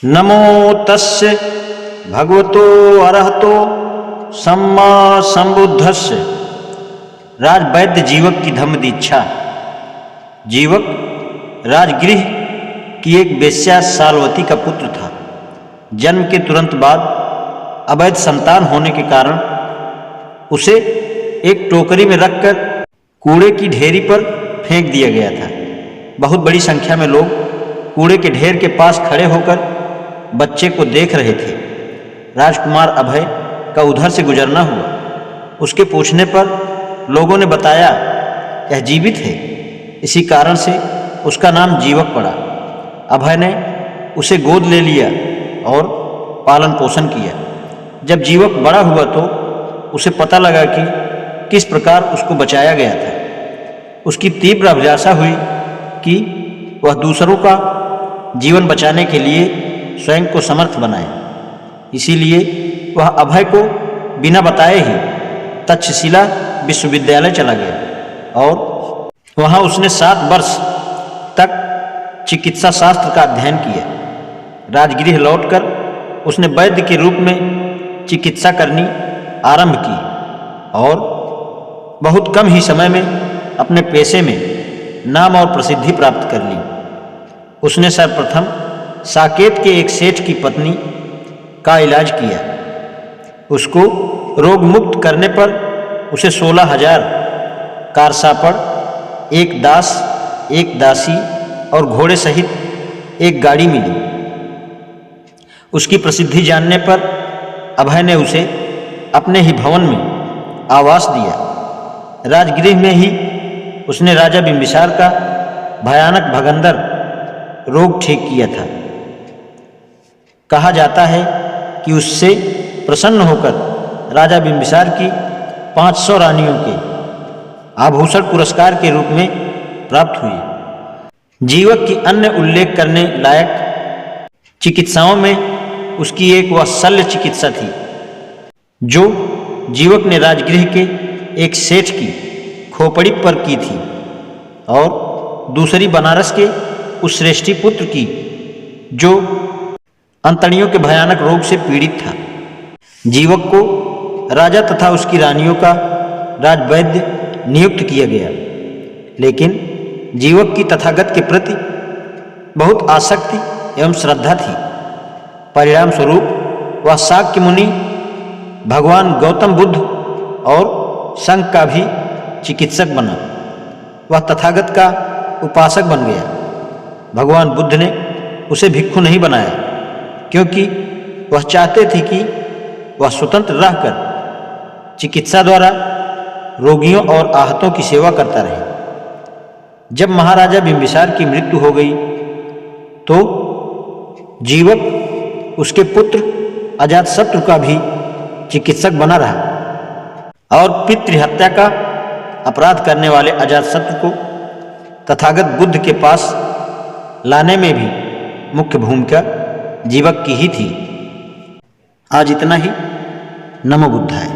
नमो तस्य भगवतो अरहतो सम्मा संबुद्धस्य। राजवैद्य जीवक की धम्म दीक्षा। जीवक राजगृह की एक वेश्या सालवती का पुत्र था। जन्म के तुरंत बाद अवैध संतान होने के कारण उसे एक टोकरी में रखकर कूड़े की ढेरी पर फेंक दिया गया था। बहुत बड़ी संख्या में लोग कूड़े के ढेर के पास खड़े होकर बच्चे को देख रहे थे। राजकुमार अभय का उधर से गुजरना हुआ। उसके पूछने पर लोगों ने बताया यह जीवित है, इसी कारण से उसका नाम जीवक पड़ा। अभय ने उसे गोद ले लिया और पालन पोषण किया। जब जीवक बड़ा हुआ तो उसे पता लगा कि किस प्रकार उसको बचाया गया था। उसकी तीव्र अभिलाषा हुई कि वह दूसरों का जीवन बचाने के लिए स्वयं को समर्थ बनाए। इसीलिए वह अभय को बिना बताए ही तक्षशिला विश्वविद्यालय चला गया और वहाँ उसने 7 वर्ष तक चिकित्सा शास्त्र का अध्ययन किया। राजगृह लौटकर उसने वैद्य के रूप में चिकित्सा करनी आरंभ की और बहुत कम ही समय में अपने पेशे में नाम और प्रसिद्धि प्राप्त कर ली। उसने सर्वप्रथम साकेत के एक सेठ की पत्नी का इलाज किया। उसको रोग मुक्त करने पर उसे 16,000 कारसापड़, एक दास, एक दासी और घोड़े सहित एक गाड़ी मिली। उसकी प्रसिद्धि जानने पर अभय ने उसे अपने ही भवन में आवास दिया। राजगृह में ही उसने राजा बिंबिसार का भयानक भगंदर रोग ठीक किया था। कहा जाता है कि उससे प्रसन्न होकर राजा बिंबिसार की 500 रानियों के आभूषण पुरस्कार के रूप में प्राप्त हुए। जीवक की अन्य उल्लेख करने लायक चिकित्साओं में उसकी एक वह शल्य चिकित्सा थी जो जीवक ने राजगृह के एक सेठ की खोपड़ी पर की थी और दूसरी बनारस के उस श्रेष्ठी पुत्र की जो अंतड़ियों के भयानक रोग से पीड़ित था। जीवक को राजा तथा उसकी रानियों का राजवैद्य नियुक्त किया गया, लेकिन जीवक की तथागत के प्रति बहुत आसक्ति एवं श्रद्धा थी। परिणाम स्वरूप वह शाक्य मुनि, भगवान गौतम बुद्ध और संघ का भी चिकित्सक बना। वह तथागत का उपासक बन गया। भगवान बुद्ध ने उसे भिक्षु नहीं बनाया, क्योंकि वह चाहते थे कि वह स्वतंत्र रहकर चिकित्सा द्वारा रोगियों और आहतों की सेवा करता रहे। जब महाराजा बिंबिसार की मृत्यु हो गई तो जीवक उसके पुत्र अजातशत्रु का भी चिकित्सक बना रहा और पितृहत्या का अपराध करने वाले अजातशत्रु को तथागत बुद्ध के पास लाने में भी मुख्य भूमिका जीवक की ही थी। आज इतना ही। नमो बुद्धाय।